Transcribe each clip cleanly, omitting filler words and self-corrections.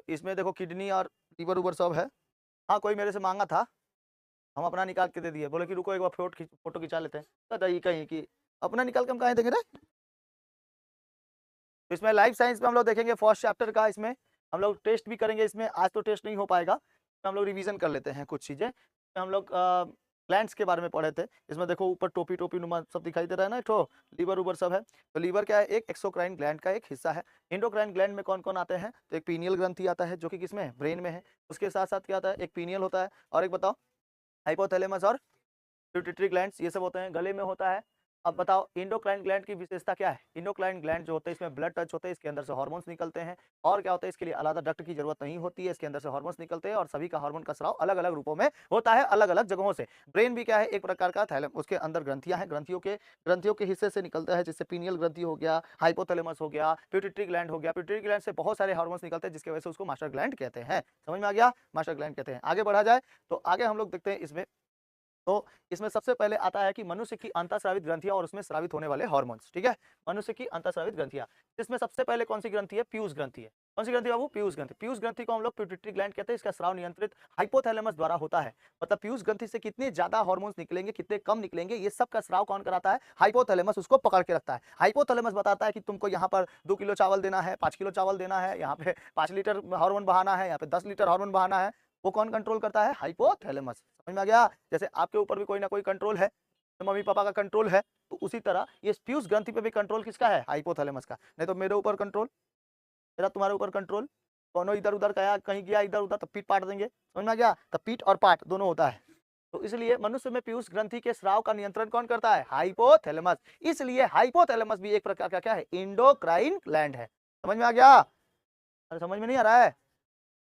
इसमें देखो किडनी और लीवर उवर सब है। हाँ, कोई मेरे से मांगा था, हम अपना निकाल के दे दिए, बोले कि रुको एक बार फोटो खिंचा लेते हैं। बताइए कहीं कि अपना निकाल के हम कहाँ देंगे रे। तो इसमें लाइफ साइंस में हम लोग देखेंगे फर्स्ट चैप्टर का, इसमें हम लोग टेस्ट भी करेंगे। इसमें आज तो टेस्ट नहीं हो पाएगा, तो हम लोग रिवीजन कर लेते हैं कुछ चीज़ें। हम लोग ग्लैंड्स के बारे में पढ़े थे। इसमें देखो ऊपर टोपी टोपी नुमा सब दिखाई दे रहा है ना, ठो लीवर उबर सब है। तो लीवर क्या है, एक एक्सोक्राइन ग्लैंड का एक हिस्सा है। इंडोक्राइन ग्लैंड में कौन कौन आते हैं, तो एक पीनियल ग्रंथि आता है जो कि किसमें है, ब्रेन में है। उसके साथ साथ क्या आता है, एक पीनियल होता है, और एक बताओ हाइपोथैलेमस और पिट्यूटरी ग्लैंड्स, ये सब होते हैं, गले में होता है। अब बताओ इंडोक्राइन ग्लैंड की विशेषता क्या है। इंडोक्राइन ग्लैंड जो होते हैं इसमें ब्लड टच होते हैं, इसके अंदर से हार्मोन्स निकलते हैं, और क्या होता है इसके लिए अलग डक्ट की जरूरत नहीं होती है, इसके अंदर से हार्मोन्स निकलते हैं, और सभी का हार्मोन का स्राव अलग अलग रूपों में होता है, अलग अलग जगहों से। ब्रेन भी क्या है, एक प्रकार का थैलम, उसके अंदर ग्रंथियां हैं, ग्रंथियों के हिस्से से निकलता है, जिससे पीनियल ग्रंथि हो गया, हाइपोथैलेमस हो गया, पिट्यूटरी ग्लैंड हो गया। पिट्यूटरी ग्लैंड से बहुत सारे हार्मोन्स निकलते हैं, जिसकी वजह से उसको मास्टर ग्लैंड कहते हैं। समझ में आ गया, मास्टर ग्लैंड कहते हैं। आगे बढ़ा जाए तो आगे हम लोग देखते हैं इसमें, तो इसमें सबसे पहले आता है कि मनुष्य की अंतःस्रावित ग्रंथियां और उसमें स्रावित होने वाले हार्मोन्स। ठीक है, मनुष्य की अंतःस्रावित ग्रंथियां, इसमें सबसे पहले कौन सी ग्रंथि है, पीयूष ग्रंथि है। कौन सी ग्रंथि बाबू, पीयूष ग्रंथि। पीयूष ग्रंथि को हम लोग पिट्यूटरी ग्लैंड कहते हैं। इसका स्राव नियंत्रित हाइपोथैलेमस द्वारा होता है। मतलब पीयूष ग्रंथि से कितने ज्यादा हार्मोन्स निकलेंगे, कितने कम निकलेंगे, ये सब का स्राव कौन कराता है, हाइपोथैलेमस उसको पकड़ के रखता है। हाइपोथैलेमस बताता है कि तुमको यहाँ पर 2 किलो चावल देना है, 5 किलो चावल देना है, यहाँ पे 5 लीटर हार्मोन बहाना है, यहाँ पे 10 लीटर हार्मोन बहाना है। वो कौन कंट्रोल करता है, हाइपोथैलेमस। समझ में आ गया। जैसे आपके ऊपर भी कोई ना कोई कंट्रोल है, तो मम्मी पापा का कंट्रोल है, तो उसी तरह ये पीयूष ग्रंथि पे भी कंट्रोल किसका है, हाइपोथैलेमस का। नहीं तो मेरे ऊपर कंट्रोल, मेरा तुम्हारे ऊपर कंट्रोल, दोनों इधर उधर गया, कहीं गया इधर उधर तो पीठ पाट देंगे। समझ में आ गया, तो पीठ और पाट दोनों होता है। तो इसलिए मनुष्य में पीयूष ग्रंथि के स्राव का नियंत्रण कौन करता है, हाइपोथैलेमस। इसलिए हाइपोथैलेमस भी एक प्रकार का क्या है, इंडोक्राइन ग्लैंड है। समझ में आ गया, अरे समझ में नहीं आ रहा है।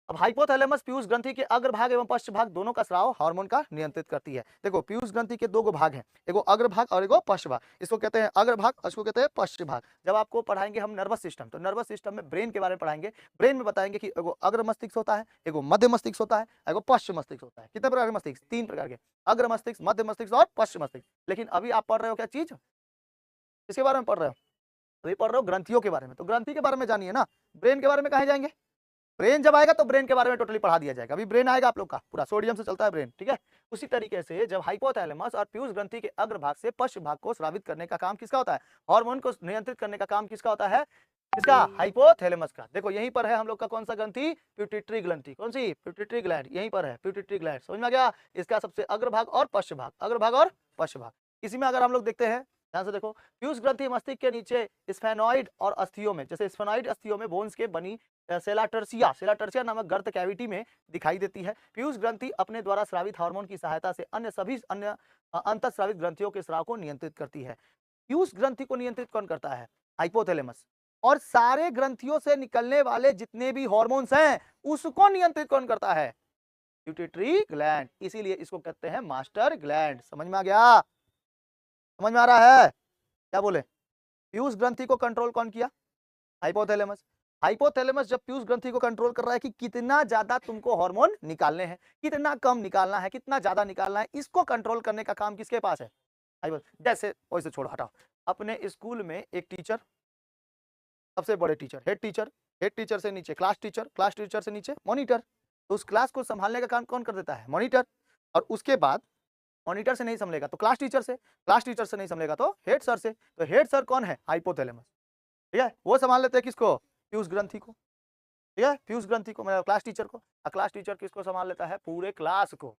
अब हाइपोथैलेमस पीयूष ग्रंथि के अग्रभाग एवं पश्च भाग दोनों का स्राव हार्मोन का नियंत्रित करती है। देखो पीयूष ग्रंथि के 2 भाग हैं, एगो अग्रभाग और एगो पश्च भाग। इसको कहते हैं अग्रभाग, इसको कहते हैं पश्च भाग। जब आपको पढ़ाएंगे हम नर्वस सिस्टम, तो नर्वस सिस्टम में ब्रेन के बारे में पढ़ाएंगे। ब्रेन में बताएंगे कि एगो अग्र मस्तिष्क होता है, एगो मध्य मस्तिष्क होता है, एगो पश्च मस्तिष्क होता है। कितने प्रकार के मस्तिष्क, 3 प्रकार के, अग्र मस्तिष्क, मध्य मस्तिष्क और पश्च मस्तिष्क। लेकिन अभी आप पढ़ रहे हो क्या चीज, किसके बारे में पढ़ रहे हो, अभी पढ़ रहे हो ग्रंथियों के बारे में। तो ग्रंथि के बारे में जानिए ना, ब्रेन के बारे में कहाँ जाएंगे। ब्रेन जब आएगा तो ब्रेन के बारे में टोटली पढ़ा दिया जाएगा। अभी ब्रेन आएगा आप लोग का, पूरा सोडियम से चलता है ब्रेन। ठीक है, उसी तरीके से जब हाइपोथैलेमस और पीयूष ग्रंथि के अग्रभाग से पश्च भाग को स्रावित करने का काम किसका होता है, हार्मोन को नियंत्रित करने का काम किसका होता है, किसका, हाइपोथैलेमस का। देखो यहीं पर है हम लोग का कौन सा ग्रंथि, पिट्यूटरी ग्रंथि। कौन सी, पिट्यूटरी ग्लैंड, यहीं पर है पिट्यूटरी ग्लैंड। समझ में आ गया, इसका सबसे अग्रभाग और पश्च भाग, अग्रभाग और पश्च भाग। इसी में अगर हम लोग देखते हैं ध्यान से देखो, पीयूष ग्रंथि मस्तिष्क के नीचे स्फेनॉइड और अस्थियों में, जैसे स्फेनॉइड अस्थियों में बोन्स के बनी सेलाटर्सिया नामक गर्त कैविटी में दिखाई देती है। पीयूष ग्रंथि अपने द्वारा स्रावित हार्मोन की सहायता से अन्य सभी अन्य अंतःस्रावित ग्रंथियों के स्राव को नियंत्रित करती है। पीयूष ग्रंथि को नियंत्रित कौन करता है, हाइपोथैलेमस। और सारे ग्रंथियों से निकलने वाले जितने भी हार्मोन्स हैं उसको नियंत्रित कौन करता है, पिट्यूटरी ग्लैंड। इसीलिए इसको कहते हैं मास्टर ग्लैंड। समझ में आ गया, समझ में आ रहा है, क्या बोले। पीयूष ग्रंथि को कंट्रोल कौन किया, हाइपोथैलेमस। हाइपोथैलेमस जब पीयूष ग्रंथि को कंट्रोल कर रहा है कि कितना ज्यादा तुमको हार्मोन निकालने हैं, कितना कम निकालना है, कितना ज्यादा निकालना है, इसको कंट्रोल करने का काम किसके पास है, जैसे वैसे छोड़ो हटाओ। अपने स्कूल में एक टीचर, सबसे बड़े teacher head teacher, head teacher से नीचे क्लास टीचर, क्लास टीचर से नीचे मॉनिटर। तो उस क्लास को संभालने का काम कौन कर देता है, मॉनिटर। और उसके बाद मॉनिटर से नहीं संभलेगा तो क्लास टीचर से, क्लास टीचर से नहीं संभलेगा तो हेड सर से। तो हेड सर कौन है, हाइपोथैलेमस। ठीक है, वो संभाल लेते हैं किसको, पीयूष ग्रंथि को। ठीक है, पीयूष ग्रंथि को, मतलब क्लास टीचर को। और क्लास टीचर किसको संभाल लेता है, पूरे क्लास को,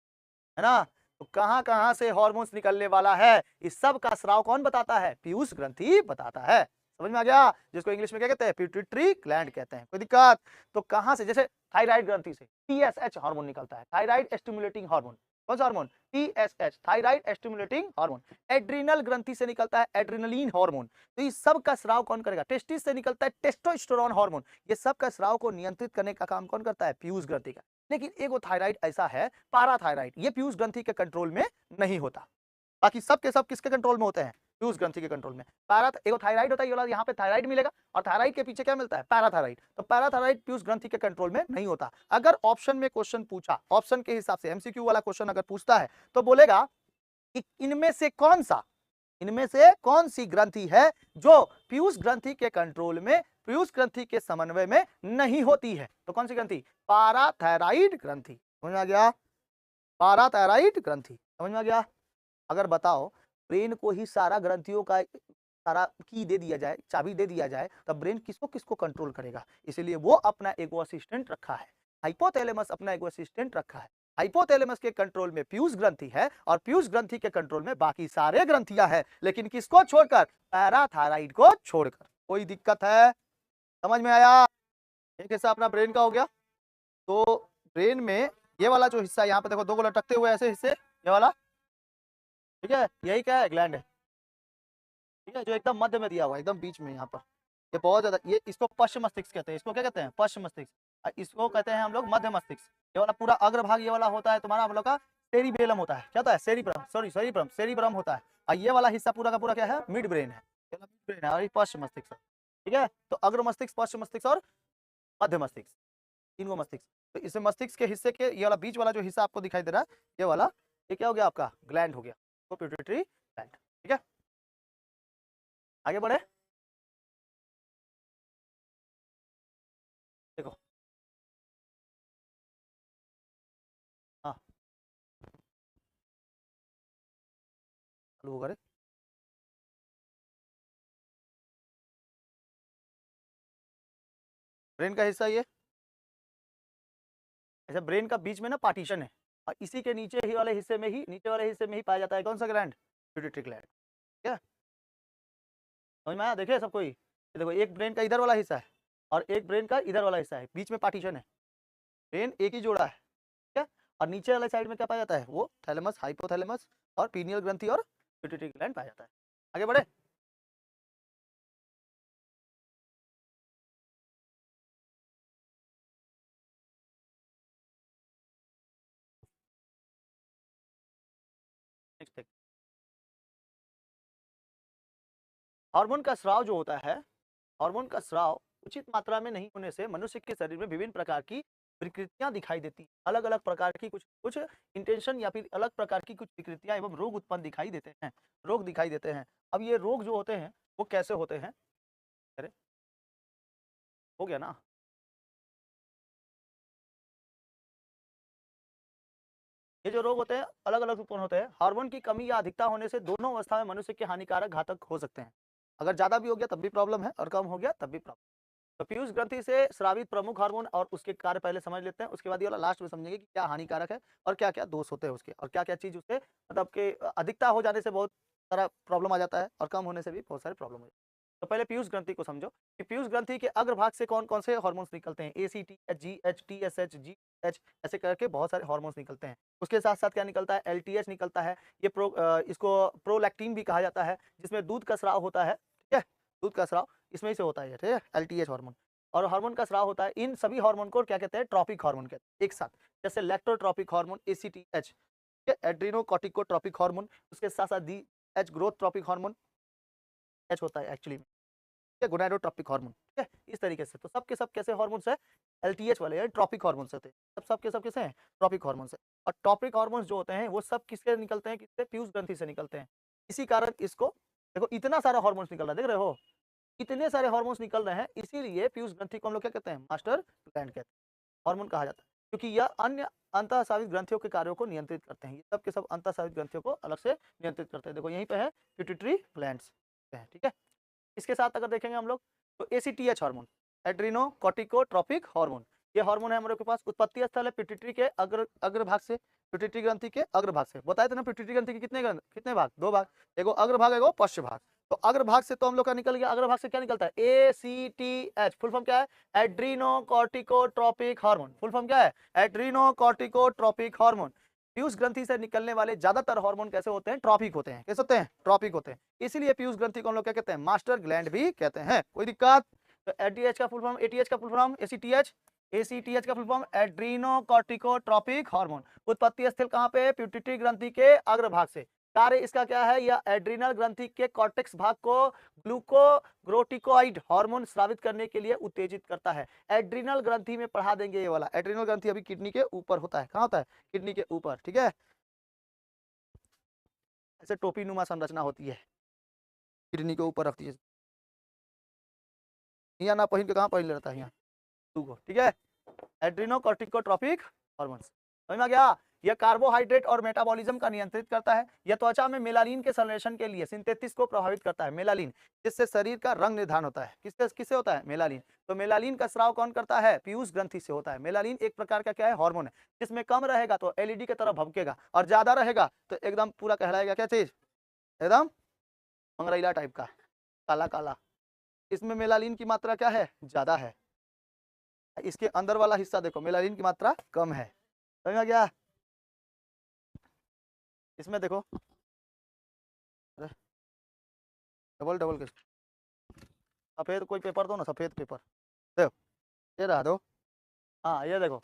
है ना। तो कहां कहां से हार्मोन्स निकलने वाला है, इस सब का स्राव कौन बताता है, पीयूष ग्रंथि बताता है। समझ में आ गया, जिसको इंग्लिश में क्या कहते हैं, पिट्यूटरी ग्लैंड कहते हैं। कोई दिक्कत, तो कहां से, जैसे थायराइड ग्रंथि से टीएसएच हार्मोन निकलता है, थायराइड स्टिमुलेटिंग हार्मोन। कौन सा hormone, TSH, thyroid stimulating hormone. Adrenal ग्रंथि से निकलता है एड्रिनलिन हार्मोन। तो इस सब का स्राव कौन करेगा, टेस्टिस से निकलता है टेस्टोस्टेरोन हार्मोन। ये सब का स्राव को नियंत्रित करने का काम कौन करता है, पीयूष ग्रंथि का। लेकिन एक थायराइड ऐसा है, पाराथायराइड, ये पीयूष ग्रंथि के कंट्रोल में नहीं होता। बाकी सब के सब किसके कंट्रोल में होते हैं, पीयूष ग्रंथि के कंट्रोल में। एक थायराइड होता है, ये वाला यहाँ पे थायराइड मिलेगा, और थायराइड के पीछे क्या मिलता है, पैराथायराइड। तो पैराथायराइड पीयूष ग्रंथि के कंट्रोल में नहीं होता। अगर ऑप्शन में क्वेश्चन पूछा, ऑप्शन के हिसाब से एमसीक्यू वाला क्वेश्चन अगर पूछता है, तो बोलेगा कि इनमें से कौन सा, इनमें से कौन सी ग्रंथि है जो पीयूष ग्रंथि के कंट्रोल में पीयूष ग्रंथि के समन्वय में नहीं होती है। तो कौन सी ग्रंथि? पाराथायराइड ग्रंथि। समझ में आ गया? पाराथायराइड ग्रंथि समझ में आ गया? अगर बताओ ब्रेन को ही सारा ग्रंथियों का सारा की दे दिया जाए, चाबी दे दिया जाए, तब ब्रेन किसको किसको कंट्रोल करेगा? इसीलिए वो अपना एगो असिस्टेंट रखा है, हाइपोथैलेमस अपना एगो असिस्टेंट रखा है। हाइपोथैलेमस के कंट्रोल में पीयूष ग्रंथि है और पीयूष ग्रंथि के कंट्रोल में बाकी सारे ग्रंथियां हैं, लेकिन किसको छोड़कर? पैराथायराइड को छोड़कर। कोई दिक्कत है? समझ में आया? एक हिस्सा अपना ब्रेन का हो गया। तो ब्रेन में ये वाला जो हिस्सा यहाँ पे देखो, दो को लटकते हुए ऐसे हिस्से, ये वाला, ठीक है, यही क्या है? ग्लैंड है, ठीक है, जो एकदम मध्य में दिया हुआ है, एकदम बीच में यहाँ पर। ये बहुत ज्यादा, ये इसको पश्च मस्तिष्क कहते हैं। इसको क्या कहते हैं? पश्च मस्तिष्क। इसको कहते हैं हम लोग मध्य मस्तिष्क। ये वाला पूरा अग्रभाग ये वाला होता है तुम्हारा हम लोग का सेरिबेलम होता है। क्या होता है? सेरिब्रम, सॉरी सेरिब्रम, सेरिब्रम होता है। और ये वाला हिस्सा पूरा का पूरा क्या है? मिड ब्रेन है। मिड ब्रेन है और ये पश्च मस्तिष्क है, ठीक है। तो अग्र मस्तिष्क, पश्च मस्तिष्क और मध्य मस्तिष्क, तीन गो मस्तिष्क। तो इस मस्तिष्क के हिस्से के ये वाला बीच वाला जो हिस्सा आपको दिखाई दे रहा है, ये वाला, ये क्या हो गया? आपका ग्लैंड हो गया, तो पिट्यूटरी ग्लैंड, ठीक है। आगे बढ़े, देखो, हाँ चालू होगा रे। ब्रेन का हिस्सा ये, ऐसा ब्रेन का बीच में ना पार्टीशन है, और इसी के नीचे ही वाले हिस्से में ही, नीचे वाले हिस्से में ही पाया जाता है कौन सा ग्लैंड? पिट्यूटरी ग्लैंड, ठीक है। समझ में आया? देखिए सब कोई, ये देखो, एक ब्रेन का इधर वाला हिस्सा है और एक ब्रेन का इधर वाला हिस्सा है, बीच में पार्टीशन है, ब्रेन एक ही जोड़ा है, ठीक है। और नीचे वाले साइड में क्या पाया जाता है? वो थैलेमस, हाइपोथैलेमस और पीनियल ग्रंथि और पिट्यूटरी ग्लैंड पाया जाता है। आगे बढ़े, नेक्स्ट। हार्मोन का स्राव जो होता है, हार्मोन का स्राव उचित मात्रा में नहीं होने से मनुष्य के शरीर में विभिन्न प्रकार की विकृतियां दिखाई देती हैं। अलग अलग प्रकार की कुछ कुछ इंटेंशन या फिर अलग प्रकार की कुछ विकृतियां एवं रोग उत्पन्न दिखाई देते हैं, रोग दिखाई देते हैं। अब ये रोग जो होते हैं वो कैसे होते हैं? अरे हो गया ना? ये जो रोग होते हैं अलग अलग उत्पन्न होते हैं। हार्मोन की कमी या अधिकता होने से दोनों अवस्था में मनुष्य के हानिकारक घातक हो सकते हैं। अगर ज्यादा भी हो गया तब भी प्रॉब्लम है और कम हो गया तब भी प्रॉब्लम। तो पीयूष ग्रंथि से स्रावित प्रमुख हार्मोन और उसके कार्य पहले समझ लेते हैं, उसके बाद ये वाला लास्ट में समझेंगे कि क्या हानिकारक है और क्या क्या दोष होते हैं उसके, और क्या क्या चीज उससे मतलब के अधिकता हो जाने से बहुत सारा प्रॉब्लम आ जाता है और कम होने से भी बहुत सारे प्रॉब्लम हो जाते हैं। तो पहले पीयूष ग्रंथि को समझो कि पीयूष ग्रंथि के अग्रभाग से कौन कौन से हार्मोन्स निकलते हैं? ACTH, GH, TSH, GH, ऐसे करके बहुत सारे हार्मोन्स निकलते हैं। उसके साथ साथ क्या निकलता है? LTH निकलता है। ये इसको प्रोलैक्टिन भी कहा जाता है, जिसमें दूध का स्राव होता है, ठीक है, दूध का स्राव इसमें ही से होता है, ठीक है, LTH हार्मोन। और हार्मोन का स्राव होता है। इन सभी हार्मोन को क्या कहते हैं? ट्रॉपिक हार्मोन कहते हैं एक साथ। जैसे lactotropic hormone ACTH, adrenocorticotropic hormone, उसके साथ साथ DH growth tropic hormone, H होता है एक्चुअली में, गोनाडोट्रॉपिक हार्मोन, ठीक है। इस तरीके से तो सब के सब कैसे हार्मोन्स है? LTH वाले यानी ट्रॉपिक हार्मोन्स होते हैं। सब कैसे हैं? ट्रॉपिक हार्मोन्स है। और ट्रॉपिक हार्मोन्स जो होते हैं वो सब किससे निकलते हैं? किससे? पीयूष ग्रंथि से निकलते हैं। इसी कारण इसको देखो, इतना सारा हार्मोन्स निकल रहा है, देख रहे हो, इतने सारे हार्मोन्स निकल रहे हैं, इसीलिए पीयूष ग्रंथि को हम लोग क्या कहते हैं? मास्टर ग्लैंड कहते हैं, हार्मोन कहा जाता है, क्योंकि यह अन्य अंतःस्रावित ग्रंथियों के कार्यों को नियंत्रित करते हैं। ये सब के सब अंतःस्रावित ग्रंथियों को अलग से नियंत्रित करते हैं। देखो यहीं पे है पिट्यूटरी ग्लैंड्स है, ठीक है। इसके साथ अगर देखेंगे हम लोग तो ACTH hormone, Adreno corticotropic hormone, ये हार्मोन है हमारे के पास। उत्पत्ति स्थल है पिट्यूटरी के अग्रभाग से, पिट्यूटरी ग्रंथि के अग्रभाग से। बताए थे ना पिट्यूटरी ग्रंथि के कितने भाग? दो भाग, एगो अग्रभाग एगो पश्च भाग। तो अग्रभाग से तो हम लोग का निकल गया। अग्रभाग से क्या निकलता है? ACTH, फुल फॉर्म क्या है? Adreno corticotropic hormone. Full form क्या है? Adreno corticotropic hormone. पीयूष ग्रंथि से निकलने वाले ज्यादातर हार्मोन कैसे होते हैं? ट्रॉपिक होते हैं। कैसे होते हैं? ट्रॉपिक होते हैं। इसीलिए पीयूष ग्रंथि को हम लोग क्या कहते हैं? मास्टर ग्लैंड भी कहते हैं। कोई दिक्कत? तो ATH का फुल फॉर्म, ATH का फुल फॉर्म ACTH, ACTH का full form Adreno corticotropic hormone. उत्पत्ति स्थल कहाँ पे? पिट्यूटरी ग्रंथि के अग्रभाग से। कार्य इसका क्या है? यह एड्रीनल ग्रंथि के कॉर्टेक्स भाग को ग्लूकोग्रोटिकोइड हार्मोन स्रावित करने के लिए उत्तेजित करता है। एड्रीनल ग्रंथि में पढ़ा देंगे ये वाला। एड्रीनल ग्रंथि अभी किडनी के ऊपर होता है। कहाँ होता है? किडनी के ऊपर, ठीक है। ऐसे टोपी नुमा संरचना होती है, किडनी के ऊपर रखती है, यहाँ ना पहन के कहाँ पहन लेता है यहाँ टू को, ठीक है। एड्रीनोकोर्टिकोट्रोपिक हार्मोन्स, समझ में आ गया। यह कार्बोहाइड्रेट और मेटाबॉलिज्म का नियंत्रित करता है। यह त्वचा में मेलानिन के संश्लेषण के लिए सिंथेसिस को प्रभावित करता है। मेलानिन, जिससे शरीर का रंग निर्धारण होता है। किससे किससे होता है? मेलानिन। तो मेलानिन का स्राव कौन करता है? पीयूष ग्रंथि से होता है। मेलानिन एक प्रकार का क्या है? हार्मोन है। जिसमें कम रहेगा तो एलईडी की तरह भभकेगा, और ज्यादा रहेगा तो एकदम पूरा कहलाएगा क्या चीज? एकदम मंगरैला टाइप का, काला काला। इसमें मेलानिन की मात्रा क्या है? ज्यादा है। इसके अंदर वाला हिस्सा देखो, मेलानिन की मात्रा कम है। समझ में गया? इसमें देखो डबल डबल के सफेद कोई पेपर दो ना, सफेद पेपर देखो, ये रहा दो। हाँ ये देखो,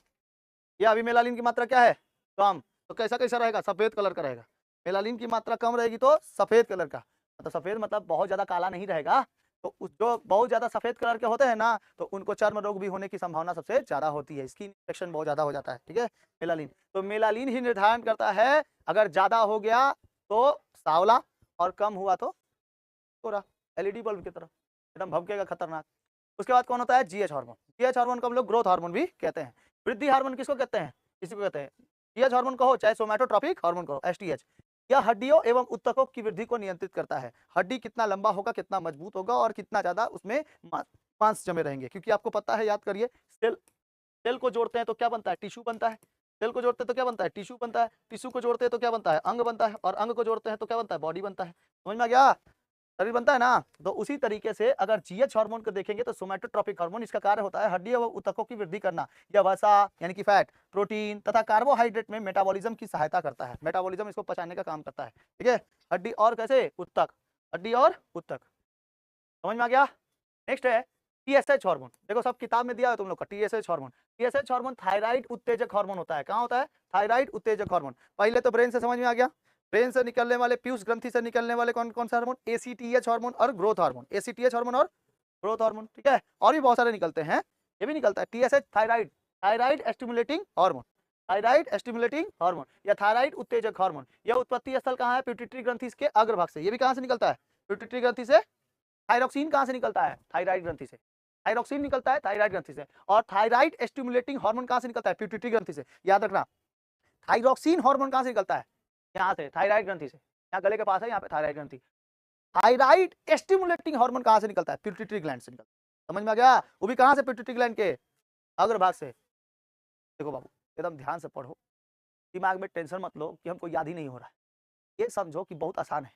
ये अभी मेलानिन की मात्रा क्या है? कम। तो कैसा कैसा रहेगा? सफेद कलर का रहेगा। मेलानिन की मात्रा कम रहेगी तो सफेद कलर का, मतलब सफेद मतलब बहुत ज्यादा काला नहीं रहेगा। तो जो बहुत ज्यादा सफेद कलर के होते हैं ना, तो उनको चर्म रोग भी होने की संभावना सबसे ज्यादा होती है। स्किन इन्फेक्शन बहुत ज्यादा हो जाता है, ठीक है। मेलानिन, तो मेलानिन ही निर्धारण करता है, अगर ज्यादा हो गया तो सांवला और कम हुआ तो गोरा, एलईडी बल्ब की तरह एकदम भभकेगा, खतरनाक। उसके बाद कौन होता है? GH hormone. जीएच हार्मोन को हम लोग ग्रोथ हार्मोन भी कहते हैं। वृद्धि हार्मोन किसको कहते हैं? इसी को कहते हैं जीएच हार्मोन कहो चाहे सोमैटोट्रोपिक हार्मोन कहो, एसटीएच। यह हड्डियों एवं उत्तकों की वृद्धि को नियंत्रित करता है। हड्डी कितना लंबा होगा, कितना मजबूत होगा, और कितना ज्यादा उसमें मांस जमे रहेंगे। क्योंकि आपको पता है, याद करिए, सेल सेल को जोड़ते हैं तो क्या बनता है? टिश्यू बनता है। सेल को जोड़ते हैं तो क्या बनता है? टिश्यू बनता है। टिश्यू को जोड़ते हैं तो क्या बनता है? अंग बनता है। और अंग को जोड़ते हैं तो क्या बनता है? बॉडी बनता है। समझ में आ गया? शरीर बनता है ना। तो उसी तरीके से अगर जीएच हार्मोन को देखेंगे तो सोमैटोट्रोपिक हार्मोन, इसका कार्य होता है हड्डी एवं ऊतकों की वृद्धि करना। यह वसा यानी कि फैट, प्रोटीन तथा कार्बोहाइड्रेट में मेटाबॉलिज्म की सहायता करता है। मेटाबॉलिज्म इसको पचाने का काम करता है, ठीक है। हड्डी और कैसे? ऊतक, हड्डी और ऊतक। समझ में आ गया? नेक्स्ट है टीएसएच हार्मोन। देखो सब किताब में दिया है तुम लोग का TSH hormone. TSH hormone thyroid उत्तेजक हार्मोन होता है। कहाँ होता है? थायराइड उत्तेजक हार्मोन। पहले तो ब्रेन से समझ में आ गया। ब्रेन से निकलने वाले, पीयूष ग्रंथि से निकलने वाले कौन कौन सा हार्मोन? एसीटीएच हार्मोन और ग्रोथ हार्मोन। एसीटीएच हार्मोन और ग्रोथ हार्मोन, ठीक है। और भी बहुत सारे निकलते हैं, ये भी निकलता है। TSH thyroid, thyroid stimulating hormone, thyroid stimulating hormone या थायराइड उत्तेजक हार्मोन। यह उत्पत्ति स्थल कहाँ है? पिट्यूटरी ग्रंथि के अग्रभाग से। ये भी कहाँ से निकलता है? पिट्यूटरी ग्रंथि से। थायरोक्सिन कहाँ से निकलता है? थायराइड ग्रंथि से। थायरोक्सिन निकलता है थायराइड ग्रंथि से। और थायराइड स्टिमुलेटिंग हार्मोन कहाँ से निकलता है? पिट्यूटरी ग्रंथि से। याद रखना, थायरोक्सिन हार्मोन कहाँ से निकलता है? यहाँ से, थायराइड ग्रंथि से। यहाँ गले के पास है, यहाँ पे थायराइड ग्रंथि। थायराइड स्टिमुलेटिंग हार्मोन कहाँ से निकलता है? पिट्यूटरी ग्लैंड से निकलता है। समझ में आ गया? वो भी कहाँ से? पिट्यूटरी ग्लैंड के अग्रभाग से। देखो बाबू, एकदम ध्यान से पढ़ो, दिमाग में टेंशन मत लो कि हमको याद ही नहीं हो रहा है। ये समझो कि बहुत आसान है।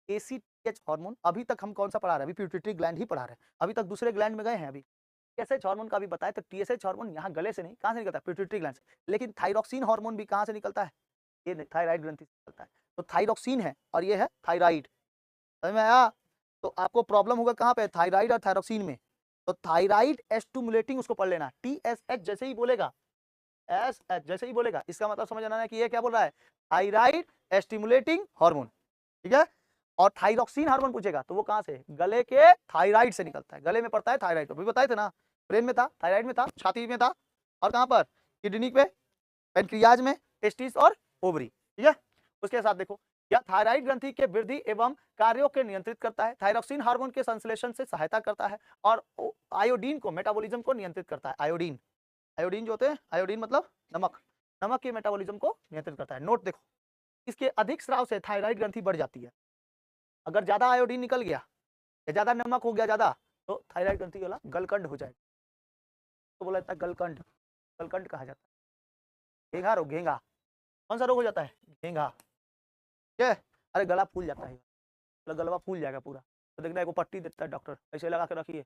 एसीटीएच हार्मोन अभी तक हम कौन सा पढ़ा रहे हैं? अभी पिट्यूटरी ग्लैंड ही पढ़ा रहे हैं। अभी तक दूसरे ग्लैंड में गए हैं। अभी टीएसएच हार्मोन का भी बताया, तो टीएसएच हार्मोन यहाँ गले से नहीं, कहाँ से निकलता है? पिट्यूटरी ग्लैंड से। लेकिन थायरोक्सिन हार्मोन भी कहाँ से निकलता है? ये थायराइड ग्रंथि से निकलता है। तो थायरोक्सिन है और ये है थायराइड। समझ में आया? तो आपको प्रॉब्लम होगा कहाँ पे? थायराइड और थायरोक्सिन में। तो थायराइड स्टिमुलेटिंग उसको पढ़ लेना। टीएसएच जैसे ही बोलेगा, एसएच जैसे ही बोलेगा, इसका मतलब समझ आना है कि ये क्या बोल रहा है? थायराइड स्टिमुलेटिंग हार्मोन, ठीक है। और थायरोक्सिन हार्मोन पूछेगा तो वो कहाँ से? गले के थायराइड से निकलता है। गले में पड़ता है थायराइड। अभी बताए थे ना, ब्रेन में था, थायराइड में था, छाती में था, और कहाँ पर? किडनी पे, पेनक्रियाज में, टेस्टिस और ओवरी, ठीक है। उसके साथ देखो, यह थायराइड ग्रंथि के वृद्धि एवं कार्यों के नियंत्रित करता है। थायरोक्सिन हार्मोन के संश्लेषण से सहायता करता है और आयोडीन को, मेटाबॉलिज्म को नियंत्रित करता है। आयोडीन, आयोडीन जो होते हैं, आयोडीन मतलब नमक, नमक के मेटाबॉलिज्म को नियंत्रित करता है। नोट देखो, इसके अधिक स्राव से थायराइड ग्रंथि बढ़ जाती है। अगर ज्यादा आयोडीन निकल गया या ज्यादा नमक हो गया ज्यादा, तो थायराइड ग्रंथि वाला गलकंड हो जाएगा। तो बोला जाता है गलकंड, गलकंड कहा जाता है। घेंघा रोग, घेंघा कौन सा रोग हो जाता है? घेंघा, ठीक है। अरे गला फूल जाता है, गलवा फूल जाएगा पूरा। तो देखना, एक पट्टी देता है डॉक्टर, ऐसे लगा के रखिए,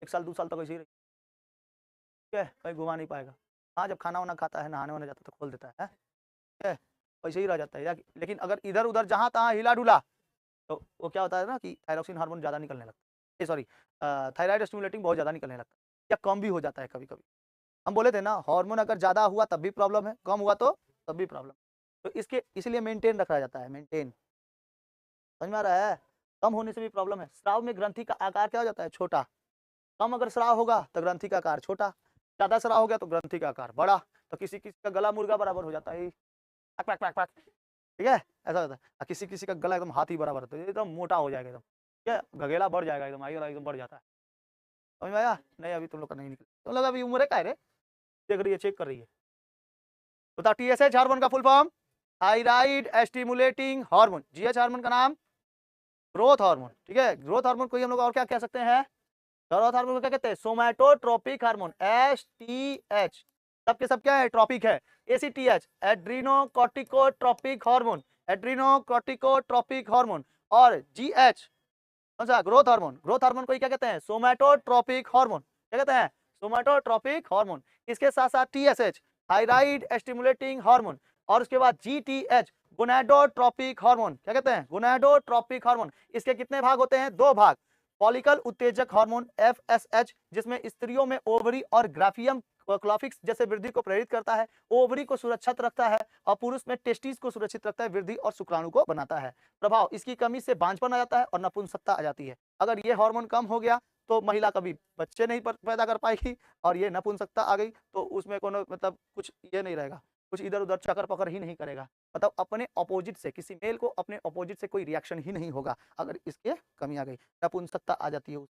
1 साल 2 साल तक ऐसे ही रही, ठीक है, कहीं घुमा नहीं पाएगा। हाँ, जब खाना वाना खाता है, नहाने वाने जाता है तो खोल देता है, ठीक है, वैसे ही रह जाता है। लेकिन अगर इधर उधर जहाँ तहाँ हिला डुला, तो वो क्या होता है ना कि थायरोक्सिन हार्मोन ज़्यादा निकलने लगता है। सॉरी, थायराइड स्टिमुलेटिंग बहुत ज़्यादा निकलने लगता है, या कम भी हो जाता है कभी कभी। हम बोले थे ना, हार्मोन अगर ज़्यादा हुआ तब भी प्रॉब्लम है, कम हुआ तो तब भी प्रॉब्लम। तो इसके इसलिए मेंटेन रखा जाता है, मेंटेन। समझ में आ रहा है? कम होने से भी प्रॉब्लम है। स्राव में ग्रंथि का आकार क्या हो जाता है? छोटा। कम अगर स्राव होगा तो ग्रंथि का आकार छोटा, ज़्यादा स्राव हो गया तो ग्रंथि का आकार बड़ा। तो किसी किसी का गला मुर्गा बराबर हो जाता है, पैक पैक पैक पैक, ठीक है, ऐसा होता है। और किसी किसी का गला एकदम हाथी बराबर होता है, एकदम मोटा हो जाएगा एकदम, ठीक है, गगेला बढ़ जाएगा एकदम, आई वाला एकदम बढ़ जाता है। समझ में आया? नहीं अभी तुम लोग का नहीं निकला, तुम लोग अभी उम्र का है रे, देख रही है, चेक कर रही है। बताओ TSH हार्मोन का full form thyroid stimulating hormone, GH hormone का नाम ग्रोथ हार्मोन, ठीक है। ग्रोथ हार्मोन को ही हम लोग और क्या कह सकते हैं, ग्रोथ हार्मोन को क्या कहते हैं, सोमैटोट्रोपिक हार्मोन STH, सबके सब क्या है, ट्रॉपिक है। ACTH adrenocorticotropic hormone, adrenocorticotropic hormone. और GH कौन सा, ग्रोथ हार्मोन, ग्रोथ हार्मोन को ही क्या कहते हैं, सोमैटोट्रोपिक हार्मोन, क्या कहते हैं, सोमैटोट्रोपिक हार्मोन। इसके साथ साथ TSH थायराइड स्टिमुलेटिंग हार्मोन, और उसके बाद GTH गोनाडोट्रोपिक हार्मोन, क्या कहते हैं, गोनाडोट्रोपिक हार्मोन। इसके कितने भाग होते हैं, 2 भाग, फॉलिकल उत्तेजक हार्मोन FSH जिसमें स्त्रियों में ओवरी और ग्राफियम क्लॉफिक्स जैसे वृद्धि को प्रेरित करता है, ओवरी को सुरक्षित रखता है, और पुरुष में टेस्टिस को सुरक्षित रखता है, वृद्धि और शुक्राणु को बनाता है। प्रभाव, इसकी कमी से बांझपन आ जाता है और नपुंसकता आ जाती है। अगर ये हार्मोन कम हो गया तो महिला कभी बच्चे नहीं पैदा कर पाएगी, और ये नपुंसकता आ गई तो उसमें कोनो मतलब कुछ ये नहीं रहेगा, कुछ इधर उधर चक्कर पकड़ ही नहीं करेगा, मतलब अपने अपोजिट से, किसी मेल को अपने अपोजिट से कोई रिएक्शन ही नहीं होगा अगर इसके कमी आ गई, नपुंसकता आ जाती है,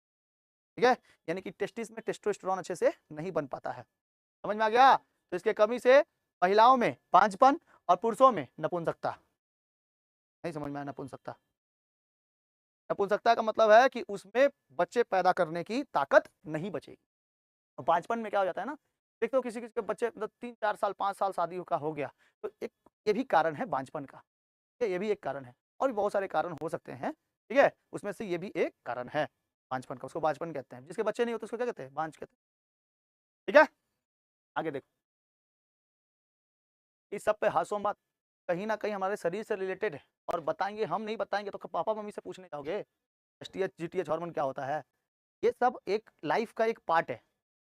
ठीक है। यानी कि टेस्टिस में टेस्टोस्टेरोन अच्छे से नहीं बन पाता है, समझ में आ गया। तो इसके कमी से महिलाओं में बांझपन और पुरुषों में नपुंसकता। नहीं समझ में आया, नपुंसकता, नपुंसकता का मतलब है कि उसमें बच्चे पैदा करने की ताकत नहीं बचेगी। और बांझपन में क्या हो जाता है ना, देखते हो किसी किसी के बच्चे मतलब 3-4 साल 5 साल शादी का हो गया, तो एक ये भी कारण है बांझपन का, ठीक है, ये भी एक कारण है, और भी बहुत सारे कारण हो सकते हैं, ठीक है, उसमें से ये भी एक कारण है बांझपन का, उसको बांझपन कहते हैं। जिसके बच्चे नहीं होते उसको क्या कहते हैं, बांझ कहते हैं, ठीक है। आगे देखो, इस सब पे हंसो मत, कहीं ना कहीं हमारे शरीर से रिलेटेड है, और बताएंगे हम, नहीं बताएंगे तो पापा मम्मी से पूछने जाओगे STH GTH हार्मोन क्या होता है। ये सब एक लाइफ का एक पार्ट है,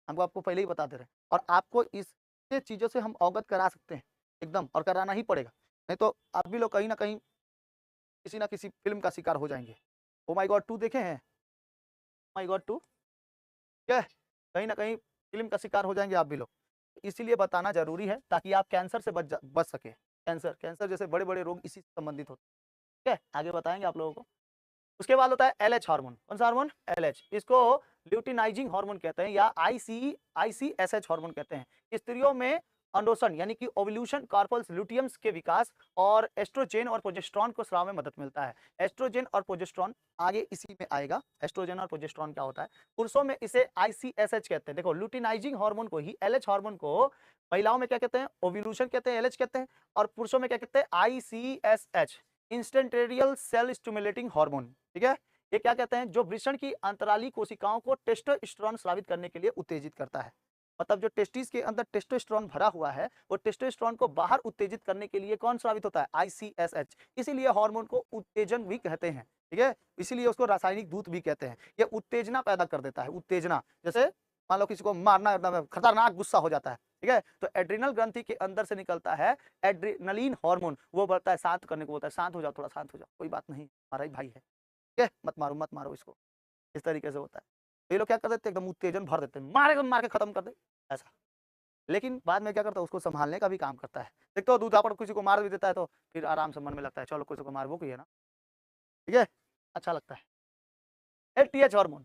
हमको आपको पहले ही बता दे रहे हैं, और आपको इससे चीज़ों से हम अवगत करा सकते हैं एकदम, और कराना ही पड़ेगा, नहीं तो आप भी लोग कहीं ना कहीं किसी ना किसी फिल्म का शिकार हो जाएंगे। ओ माई गॉड 2 देखे हैं, माई गॉड 2, क्या कहीं ना कहीं फिल्म का शिकार हो जाएंगे आप भी लोग, इसीलिए बताना जरूरी है ताकि आप कैंसर से बच सके। कैंसर कैंसर जैसे बड़े बड़े रोग इसी से संबंधित होते हैं, ठीक है, आगे बताएंगे आप लोगों को। उसके बाद होता है LH हार्मोन, कौन सा हार्मोन, LH, इसको ल्यूटिनाइजिंग हार्मोन कहते हैं या ICSH हार्मोन कहते हैं। स्त्रियों में अंडोसन यानी कि ओव्यूलेशन कार्पल्स ल्यूटियम्स के विकास और एस्ट्रोजेन और प्रोजेस्टेरॉन को स्राव में मदद मिलता है। एस्ट्रोजेन और प्रोजेस्टेरॉन आगे इसी में आएगा, एस्ट्रोजेन और प्रोजेस्टेरॉन क्या होता है। पुरुषों में इसे ICSH कहते हैं। देखो ल्यूटिनाइजिंग हार्मोन को ही, LH हार्मोन को महिलाओं में क्या कहते हैं, ओव्यूलेशन कहते हैं, LH कहते हैं, और पुरुषों में क्या कहते हैं, ICSH इंस्टेंटेरियल सेल स्टिमुलेटिंग हार्मोन, ठीक है। ये क्या कहते हैं, जो वृषण की अंतराली कोशिकाओं को टेस्टोस्टेरोन स्रावित करने के लिए उत्तेजित करता है। मतलब जो टेस्टिस के अंदर टेस्टोस्टेरोन भरा हुआ है, वो टेस्टोस्टेरोन को बाहर उत्तेजित करने के लिए कौन स्रावित होता है, ICSH। इसीलिए हार्मोन को उत्तेजन भी कहते हैं, ठीक है, इसीलिए उसको रासायनिक दूत भी कहते हैं। ये उत्तेजना पैदा कर देता है, उत्तेजना, जैसे मान लो किसी को मारना एकदम खतरनाक गुस्सा हो जाता है, ठीक है, तो एड्रिनल ग्रंथि के अंदर से निकलता है एड्रेनलिन हार्मोन, वो बोलता है शांत करने को, बोलता है शांत हो जाओ, थोड़ा शांत हो जाओ, कोई बात नहीं, हमारा ही भाई है, ठीक है, मत मारो इसको, इस तरीके से होता है। तो ये लोग क्या कर देते हैं, एकदम उत्तेजन भर देते हैं, मार के खत्म कर दे ऐसा। लेकिन बाद में क्या करता है, उसको संभालने का भी काम करता है। देखते हो दूधापड़ किसी को मार भी देता है तो फिर आराम से मन में लगता है चलो किसी को मार वो की है ना, ठीक है, अच्छा लगता है। LTH हार्मोन,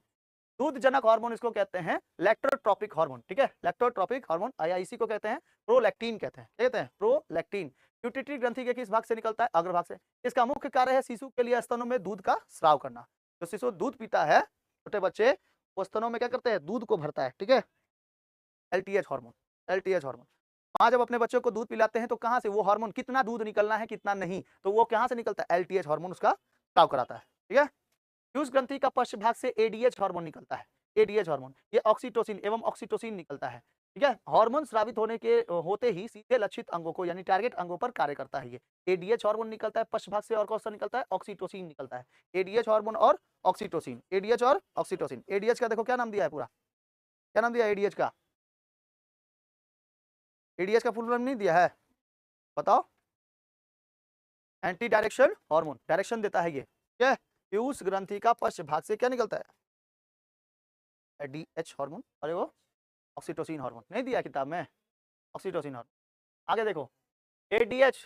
दूध जनक हार्मोन इसको कहते हैं, लैक्टोट्रोपिक हार्मोन, ठीक है, लैक्टोट्रोपिक हार्मोन IIC को कहते हैं, प्रोलैक्टिन कहते हैं, क्या कहते हैं, प्रोलैक्टिन। प्यूटिटरी ग्रंथि के किस भाग से निकलता है, अग्रभाग से। इसका मुख्य कार्य है शिशु के लिए स्तनों में दूध का स्राव करना। जो शिशु दूध पीता है, छोटे बच्चे, वो स्तनों में क्या करते हैं, दूध को भरता है, ठीक है। LTH हार्मोन, LTH हार्मोन, माँ जब अपने बच्चों को दूध पिलाते हैं तो कहाँ से वो हार्मोन, कितना दूध निकलना है कितना नहीं, तो वो कहाँ से निकलता है, LTH हार्मोन उसका स्राव कराता है, ठीक है। फ्यूज ग्रंथि का पश्च भाग से ADH हार्मोन निकलता है, ADH हार्मोन, ये ऑक्सीटोसिन एवं ऑक्सीटोसिन निकलता है, ठीक है। हार्मोन स्रावित होने के होते ही सीधे लक्षित अंगों को यानी टारगेट अंगों पर कार्य करता है। ये ADH हार्मोन निकलता है पश्च भाग से, और कौन सा निकलता है, ऑक्सीटोसिन निकलता है। ADH हार्मोन और ऑक्सीटोसिन, ADH और ऑक्सीटोसिन। ADH का देखो क्या नाम दिया है पूरा, क्या नाम दिया ADH का, ADH का फुल फॉर्म नहीं दिया है, बताओ। एंटी डायरेक्शन हार्मोन, डायरेक्शन देता है ये, ठीक है। फ्यूज ग्रंथि का पश्च भाग से क्या निकलता है, ADH हार्मोन, अरे वो ऑक्सीटोसिन हार्मोन नहीं दिया किताब में, ऑक्सीटोसिन हार्मोन। आगे देखो, ADH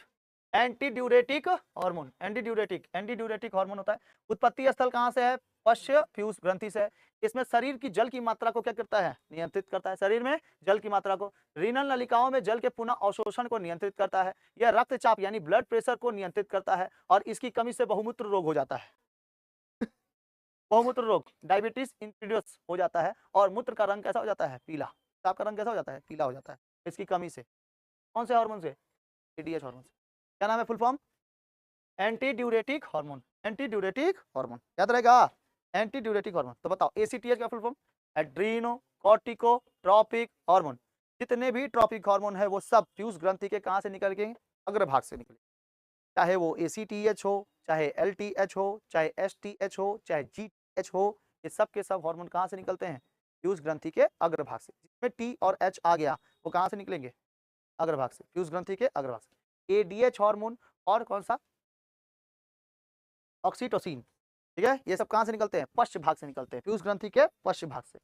anti diuretic hormone, anti diuretic hormone होता है। उत्पत्ति स्थल कहाँ से है, पश्च फ्यूज ग्रंथि से है। इसमें शरीर की जल की मात्रा को क्या करता है, नियंत्रित करता है, शरीर में जल की मात्रा को। रीनल नलिकाओं में जल के पुनः अवशोषण को नियंत्रित करता है। यह रक्तचाप यानी ब्लड प्रेशर को नियंत्रित करता है और इसकी कमी से बहुमूत्र रोग हो जाता है। बहुमूत्र रोग, डायबिटीज इंसिडियस हो जाता है और मूत्र का रंग कैसा हो जाता है, पीला। पेशाब का रंग कैसा हो जाता है, पीला हो जाता है, इसकी कमी से। कौन से हार्मोन से, एडीएच हार्मोन से। क्या नाम है full form, anti diuretic hormone. Anti diuretic hormone याद रहेगा, एंटी ड्यूरेटिक हार्मोन। तो बताओ एसीटीएच का फुल फॉर्म, एड्रीनो कॉर्टिकोट्रोपिक हार्मोन। जितने भी ट्रॉपिक हार्मोन है वो सब फ्यूज ग्रंथि के कहां से निकल के, अग्रभाग से निकले। चाहे वो एसीटीएच हो, चाहे एलटीएच हो, चाहे एसटीएच हो, चाहे जीएच हो, ये सब के सब हार्मोन कहां से निकलते हैं, फ्यूज ग्रंथि के अग्रभाग से। जिसमें टी और एच आ गया वो कहां से निकलेंगे, अग्रभाग से, फ्यूज ग्रंथि के अग्रभाग से। एडीएच हार्मोन और कौन सा, ऑक्सीटोसिन, ठीक है, ये सब कहां से निकलते हैं, पश्च भाग से निकलते हैं, पीयूष ग्रंथि के पश्च भाग से।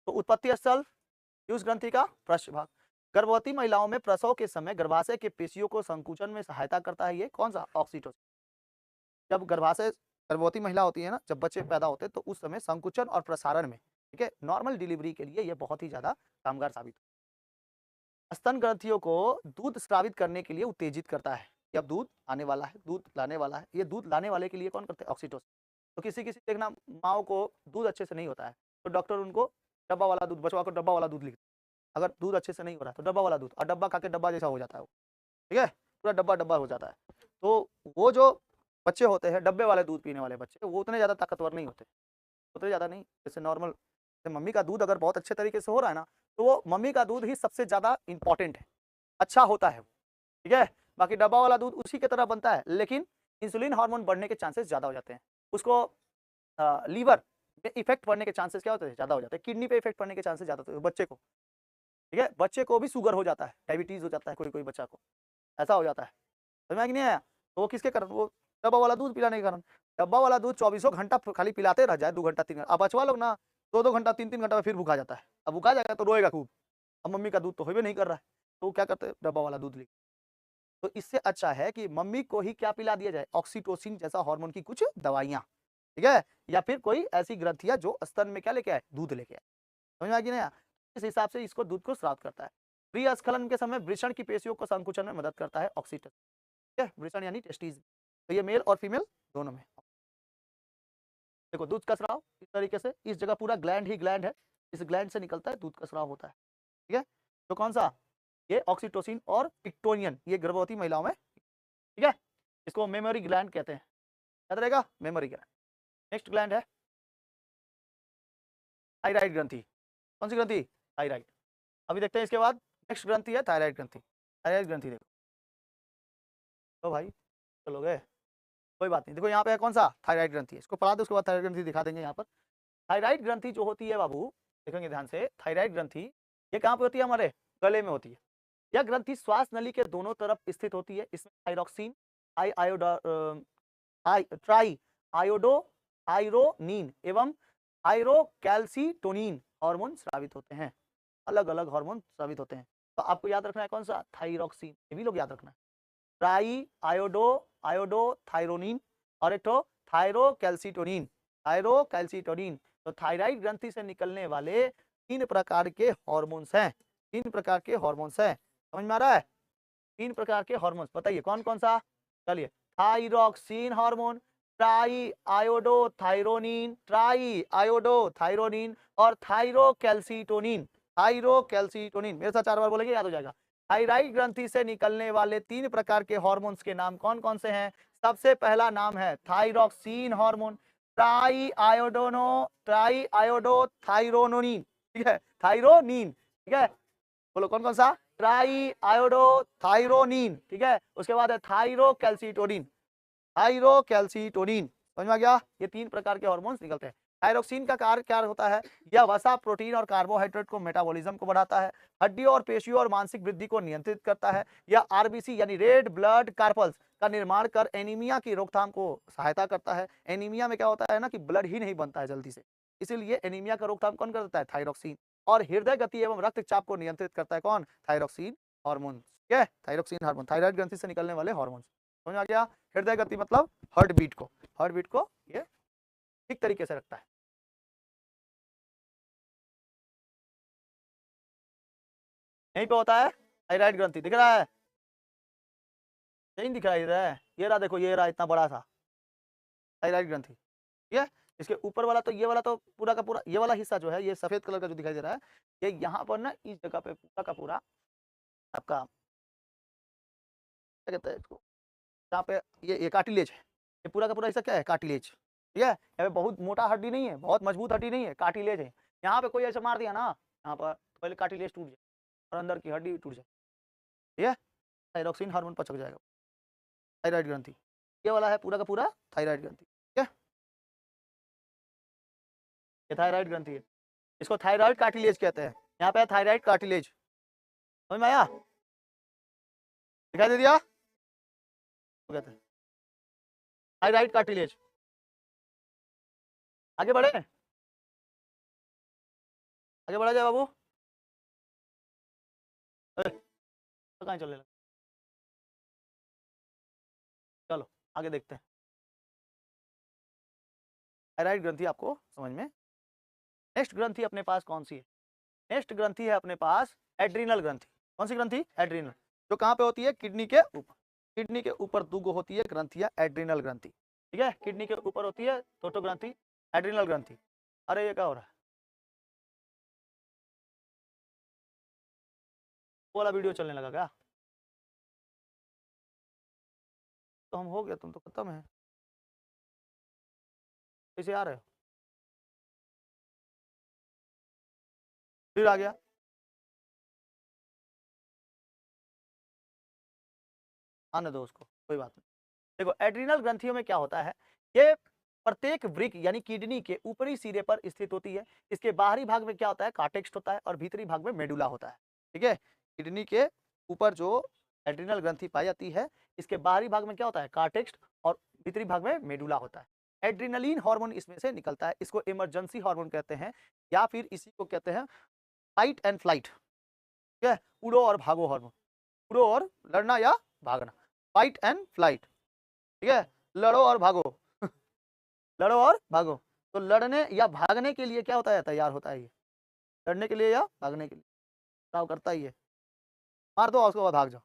तो उत्पत्ति स्थल पीयूष ग्रंथि का पश्च भाग। गर्भवती महिलाओं में प्रसव के समय गर्भाशय के पेशियों को संकुचन में सहायता करता है ये कौन सा, ऑक्सीटोसिन। जब गर्भाशय, गर्भवती महिला होती है ना, जब बच्चे पैदा होते हैं तो उस समय संकुचन और प्रसारण में, ठीक है, नॉर्मल डिलीवरी के लिए ये बहुत ही ज्यादा कामगार साबित होता है। स्तन ग्रंथियों को दूध स्रावित करने के लिए उत्तेजित करता है। कि अब दूध आने वाला है, दूध लाने वाला है, ये दूध लाने वाले के लिए कौन करते हैं, ऑक्सीटोसिन। तो किसी किसी देखना माओ को दूध अच्छे से नहीं होता है तो डॉक्टर उनको डब्बा वाला दूध, बचवा को डब्बा वाला दूध लिखता है। अगर दूध अच्छे से नहीं हो रहा है तो डब्बा वाला दूध, और डब्बा खा के डब्बा जैसा हो जाता है वो, ठीक है, पूरा डब्बा डब्बा हो जाता है। तो वो जो बच्चे होते हैं डब्बे वाले दूध पीने वाले बच्चे, वो उतने ज़्यादा ताकतवर नहीं होते, उतने ज़्यादा नहीं। जैसे नॉर्मल, जैसे मम्मी का दूध अगर बहुत अच्छे तरीके से हो रहा है ना, तो वो मम्मी का दूध ही सबसे ज़्यादा इंपॉर्टेंट है, अच्छा होता है वो, ठीक है। बाकी डब्बा वाला दूध उसी की तरह बनता है, लेकिन इंसुलिन हार्मोन बढ़ने के चांसेस ज़्यादा हो जाते हैं। उसको लीवर पे इफेक्ट पड़ने के चांसेस क्या होते हैं, ज़्यादा हो जाते हैं। किडनी पे इफेक्ट पड़ने के चांसेस ज़्यादा होते हैं बच्चे को, ठीक है। बच्चे को भी शुगर हो जाता है, डायबिटीज़ हो जाता है, कोई कोई बच्चा को ऐसा हो जाता है। समझ में आ कि नहीं आया। तो वो किसके कारण, वो डब्बा वाला दूध पिलाने के कारण। डब्बा वाला दूध 24 घंटा खाली पिलाते रह जाए, 2 घंटा 3 घंटा, अब बचवा लोग ना 2-2 घंटा 3-3 घंटा में फिर भूखा जाता है। अब भूखा जाएगा तो रोएगा खूब, अब मम्मी का दूध तो होबे नहीं कर रहा है, तो वो क्या करते हैं, डब्बा वाला दूध ले। तो इससे अच्छा है कि मम्मी को ही क्या पिला दिया जाए, ऑक्सीटोसिन जैसा हार्मोन की कुछ दवाइयाँ, ठीक है, या फिर कोई ऐसी ग्रंथियाँ जो स्तन में क्या लेके आए, दूध लेके आए। समझ में आ गया ना। इस हिसाब से इसको दूध को स्राव करता है। प्री स्खलन के समय वृषण की पेशियों को संकुचन में मदद करता है ऑक्सीटोसिन, ठीक है, वृषण यानी टेस्टीज। तो ये मेल और फीमेल दोनों में। देखो दूध का स्राव इस तरीके से, इस जगह पूरा ग्लैंड ही ग्लैंड है, इस ग्लैंड से निकलता है, दूध का स्राव होता है, ठीक है। तो कौन सा, ये ऑक्सीटोसिन और पिक्टोनियन, ये गर्भवती महिलाओं में, ठीक है। इसको मेमोरी ग्लैंड कहते हैं, याद रहेगा, मेमोरी ग्लैंड। नेक्स्ट ग्लैंड है थायराइड ग्रंथि। कौन सी ग्रंथि, थायराइड। अभी देखते हैं इसके बाद नेक्स्ट ग्रंथि है थायराइड ग्रंथि। थायराइड ग्रंथि देखो, तो भाई चलो गए, कोई बात नहीं। देखो यहाँ पे है कौन सा, थायराइड ग्रंथि है, इसको पढ़ा दो, उसके बाद थायराइड ग्रंथि दिखा देंगे यहाँ पर। थायराइड ग्रंथि जो होती है बाबू, देखेंगे ध्यान से, थायराइड ग्रंथि ये कहाँ पे होती है, हमारे गले में होती है। यह ग्रंथि श्वास नली के दोनों तरफ स्थित होती है। इसमें थायरॉक्सिन, आई आयोडा ट्राई आयोडो आयरोनिन एवं आयरोकैल्सीटोनिन हार्मोन स्रावित होते हैं। अलग अलग हार्मोन स्रावित होते हैं। तो आपको याद रखना है कौन सा, थायरॉक्सिन, ये भी लोग याद रखना है। ट्राई आयोडो थायरोनिन और एक तो थायरोकैल्सीटोनिन, थायरोकैल्सीटोनिन। तो थायराइड ग्रंथि से निकलने वाले 3 प्रकार के हार्मोन्स हैं, 3 प्रकार के हार्मोन्स हैं। समझ में आ रहा है, 3 प्रकार के हार्मोन्स बताइए कौन कौन सा। चलिए, thyroxine hormone, try iodothyronine, try iodothyronine और थायरोकैल्सीटोनिन, थायरोकैल्सीटोनिन। मेरे साथ 4 बार बोलेंगे, याद हो जाएगा। थायराइड ग्रंथि से निकलने वाले 3 प्रकार के हार्मोन्स के नाम कौन कौन से हैं। सबसे पहला नाम है थायरॉक्सिन हार्मोन, ट्राई आयोडोथायरोनिन, ठीक है, थायरोनिन, ठीक है। बोलो कौन कौन सा, ट्राई आयोडोथायरोनिन, ठीक है। उसके बाद है थायरोकैल्सीटोनिन, थायरोकैल्सीटोनिन। समझ में आ गया, ये 3 प्रकार के हार्मोन्स निकलते हैं। थायरोक्सिन का कार्य क्या होता है, यह वसा, प्रोटीन और कार्बोहाइड्रेट को मेटाबॉलिज्म को बढ़ाता है, हड्डियों और पेशियों और मानसिक वृद्धि को नियंत्रित करता है। यह आरबीसी यानी रेड ब्लड कार्पल्स का निर्माण कर एनीमिया की रोकथाम को सहायता करता है। एनीमिया में क्या होता है ना कि ब्लड ही नहीं बनता है जल्दी से, इसीलिए एनीमिया का रोकथाम कौन करता है, थायरोक्सिन। और हृदय गति एवं रक्तचाप को नियंत्रित करता है कौन, थायरोक्सिन हार्मोन, ठीक है, थायरोक्सिन हार्मोन, थायराइड ग्रंथि से निकलने वाले हार्मोन। समझ आ गया। हृदय गति मतलब हार्ट बीट को ये ठीक तरीके से रखता है। यहीं पे होता है थायराइड ग्रंथि, दिख रहा है? नहीं दिखाई दे रहा है? ये रहा, देखो ये रहा इतना बड़ा सा थायराइड ग्रंथि, ठीक है। इसके ऊपर वाला तो, ये वाला तो पूरा का पूरा, ये वाला हिस्सा जो है, ये सफेद कलर का जो दिखाई दे रहा है, ये यहाँ पर ना इस जगह पे पूरा का पूरा आपका क्या कहते हैं इसको, जहाँ पे ये कार्टिलेज है, ये पूरा का पूरा हिस्सा क्या है? कार्टिलेज, ठीक है। यहाँ पे बहुत मोटा हड्डी नहीं है, बहुत मजबूत हड्डी नहीं है, कार्टिलेज है। यहाँ पे कोई ऐसा मार दिया ना, यहाँ पर पहले कार्टिलेज टूट जाए और अंदर की हड्डी टूट जाए, ठीक है। थायरोक्सिन हार्मोन पचक जाएगा। थायराइड ग्रंथि ये वाला है पूरा का पूरा थायराइड ग्रंथि, ठीक है। ये थायराइड ग्रंथि है, इसको थायराइड कार्टिलेज कहते हैं। यहाँ पे थायराइड कार्टिलेज, समझ में आया? दिखाई दे दिया? कहते हैं थायराइड कार्टिलेज। आगे बढ़े, आगे बढ़ा जाए बाबू। तो कहाँ चलने लगा, चलो आगे देखते हैं। थायराइड ग्रंथि आपको समझ में। नेक्स्ट ग्रंथि अपने पास कौन सी है? नेक्स्ट ग्रंथि है अपने पास एड्रीनल ग्रंथि। कौन सी ग्रंथि? एड्रीनल, जो कहाँ पे होती है? किडनी के ऊपर। किडनी के ऊपर दूगो होती है ग्रंथियां, एड्रीनल ग्रंथि, ठीक है। किडनी के ऊपर होती है छोटो ग्रंथि, एड्रीनल ग्रंथि। अरे ये क्या हो रहा है? वो वाला वीडियो चलने लगा क्या? तो हम हो गया, तुम तो खत्म है, कैसे आ रहे हो? फिर आ गया। आने दो उसको, कोई बात नहीं। देखो एड्रीनल ग्रंथियों में क्या होता है, ये प्रत्येक वृक्क यानी किडनी के ऊपरी सिरे पर स्थित होती है। इसके बाहरी भाग में क्या होता है? कार्टेक्स होता है और भीतरी भाग में मेडुला होता है, ठीक है। किडनी के ऊपर जो एड्रीनल ग्रंथि पाई जाती है, इसके बाहरी भाग में क्या होता है? कार्टेक्स और भीतरी भाग में मेडुला होता है। एड्रीनलिन हार्मोन इसमें से निकलता है, इसको इमरजेंसी हार्मोन कहते हैं, या फिर इसी को कहते हैं फाइट एंड फ्लाइट, ठीक है। उड़ो और भागो हार्मोन, उड़ो और लड़ना या भागना, फाइट एंड फ्लाइट, ठीक है। लड़ो और भागो लड़ो और भागो। तो लड़ने या भागने के लिए क्या होता है? तैयार होता है ये, लड़ने के लिए या भागने के लिए काम करता ही है। मार दो और उसके बाद भाग जाओ।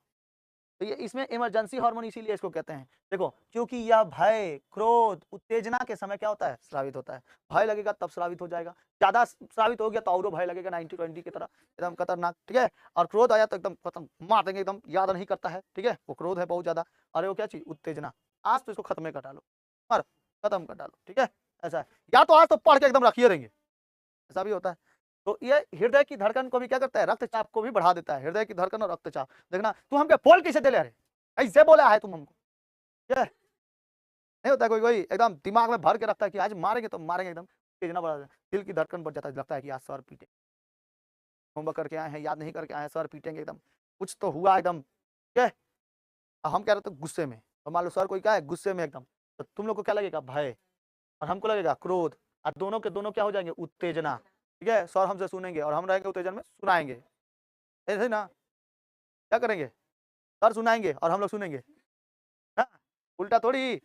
तो ये इसमें इमरजेंसी हार्मोन इसीलिए इसको कहते हैं। देखो क्योंकि यह भय, क्रोध, उत्तेजना के समय क्या होता है? स्रावित होता है। भय लगेगा तब स्रावित हो जाएगा, ज्यादा स्रावित हो गया तो और भय लगेगा 90-20 की तरह, एकदम खतरनाक, ठीक है। और क्रोध आया तो एकदम खत्म, मार देंगे, एकदम याद नहीं करता है, ठीक है। वो क्रोध है बहुत ज्यादा। अरे वो क्या चीज? उत्तेजना। आज तो इसको खत्म कर डालो, मार खत्म कर डालो, ठीक है। ऐसा है, या तो आज तो पढ़ के एकदम रखिए रहेंगे, ऐसा भी होता है। तो ये हृदय की धड़कन को भी क्या करता है? रक्तचाप को भी बढ़ा देता है। हृदय की धड़कन और रक्तचाप, देखना तू हमके बोल कैसे दे ले रहे, ऐसे बोला है तुम हमको, ठीक है। नहीं होता कोई कोई एकदम दिमाग में भर के रखता है कि आज मारेंगे तो मारेंगे, एकदम तेजना बढ़ा देता है। दिल की धड़कन बढ़ जाता है, लगता है कि आज सर पीटे, होमवर्क करके आए हैं, याद नहीं करके आए हैं, सर पीटेंगे एकदम, कुछ तो हुआ एकदम, ठीक है। हम कह रहे थे गुस्से में, तो मान लो सर कोई क्या है गुस्से में एकदम, तो तुम लोग को क्या लगेगा? भय, और हमको लगेगा क्रोध, और दोनों के दोनों क्या हो जाएंगे? उत्तेजना, ठीक है। सर हमसे सुनेंगे और हम रहेंगे उत्तेजन में, सुनाएंगे, ऐसे ना। क्या करेंगे? सर सुनाएंगे और हम लोग सुनेंगे, हाँ उल्टा थोड़ी।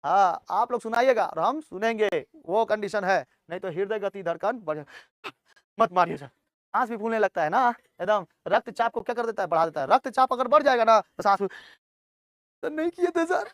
हाँ आप लोग सुनाइएगा और हम सुनेंगे, वो कंडीशन है। नहीं तो हृदय गति धड़कन बढ़, मत मारिए सर, सांस भी फूलने लगता है ना एकदम। रक्तचाप को क्या कर देता है? बढ़ा देता है। रक्तचाप अगर बढ़ जाएगा ना तो सांस तो नहीं किए थे सर।